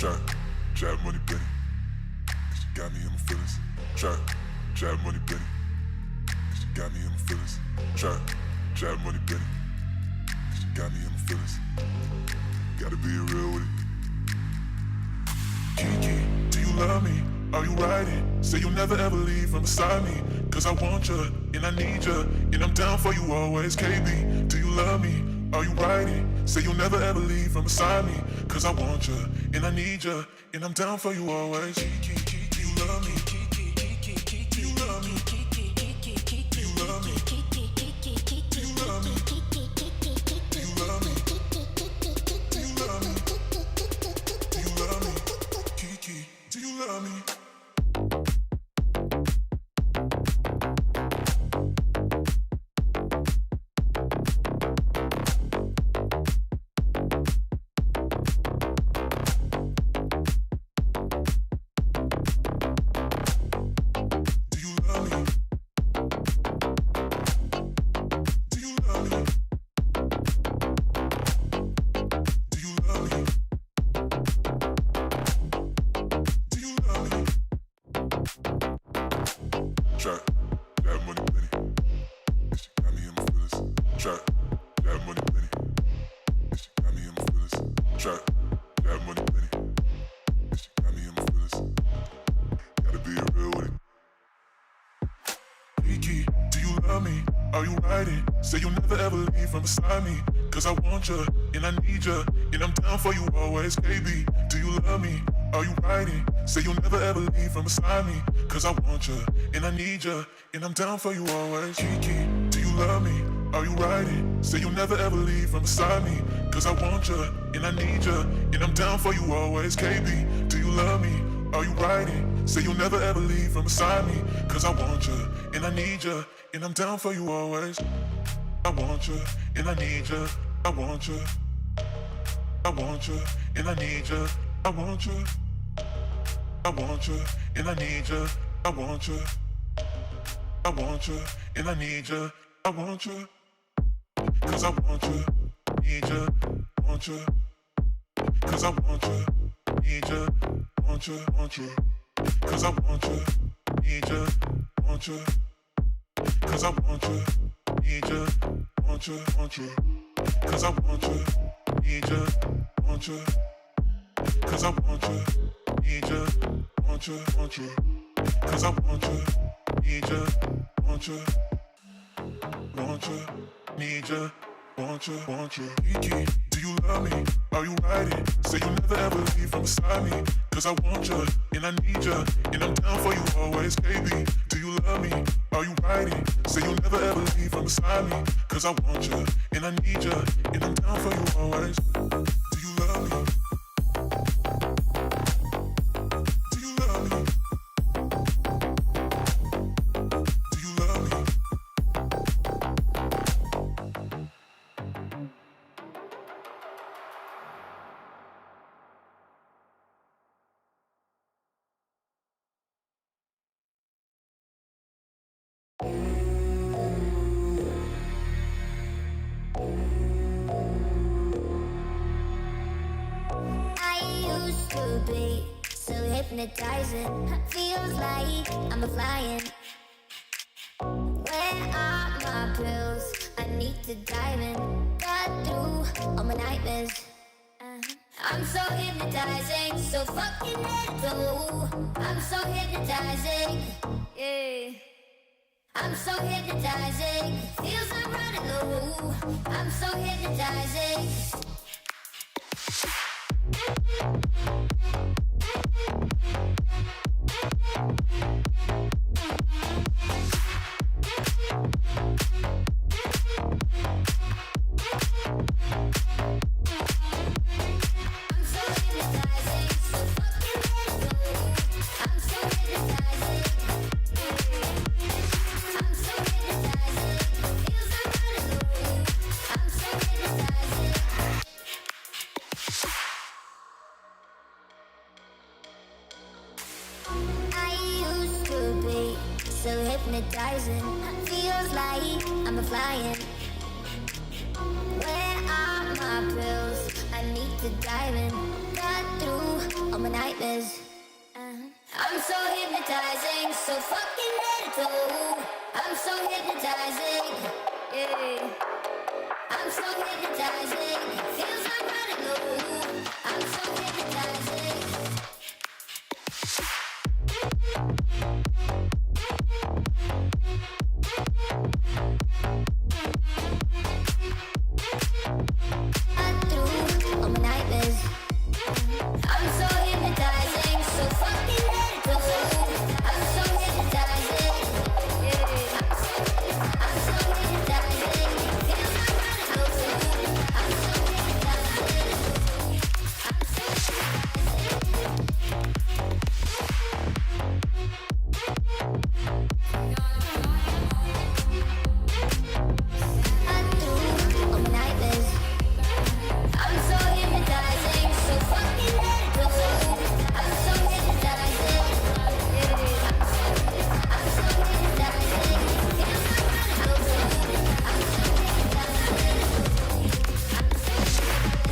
Trap, trap money Benny. She got me in my feelings. Trap, trap money Benny. She got me in my feelings. Trap, trap money Benny. She got me in my feelings. Gotta be real with it. Kiki, do you love me? Are you riding? Say you'll never ever leave from beside me. Cause I want you, and I need you, and I'm down for you always. KB, do you love me? Are you riding? Say you'll never ever leave from beside me. Cause I want you, and I need you, and I'm down for you always. Kiki, do you love me? Kiki, do you love me? Kiki, do you love me? Kiki, do you love me? Do you love me? Do you love me? Do you love me? Kiki, do you love me? Say you'll never ever leave from beside me. Cause I want you, and I need you, and I'm down for you always. KB, do you love me? Are you riding? Say you'll never ever leave from beside me. Cause I want you, and I need you, and I'm down for you always. Kiki, do you love me? Are you riding? Say you'll never ever leave from beside me. Cause I want you, and I need you, and I'm down for you always. KB, do you love me? Are you riding? Say you'll never ever leave from beside me. Cause I want you, and I need you, and I'm down for you always. I want you, and I need you. I want you. I want you, and I need you. I want you. I want you, and I need you. I want you. I want you, and I need you. I want you. Cause I want you, need you, want you. Cause I want you, need you, want you, want you. Cause I want you, need you, want you. Cause I want you, need you, want you, want you. Cause I want you, need you, want you. Cause I want you, need you, want you, want you. Cause I want you, need you, want you. Want you, need you, want you, want you. Kiki, do you love me? Are you riding? Say you'll never ever leave from beside me. Cause I want you, and I need you, and I'm down for you always. KB, do you love me? Are you riding? Say you'll never ever leave from beside me. Cause I want you, and I need you, and I'm down for you always. Do you love me? Do you love me? Do you love me? To be so hypnotizing, feels like I'm a flying. Where are my pills? I need to dive in, got through all my nightmares. I'm so hypnotizing, so fucking let it go. I'm so hypnotizing, yeah. I'm so hypnotizing, feels like running low. I'm so hypnotizing. So hypnotizing, feels like I'm a flying. Where are my pills? I need to dive in, got through all my my nightmares. I'm so hypnotizing, so fucking let it go. I'm so hypnotizing, yeah. I'm so hypnotizing, feels like running low. I'm so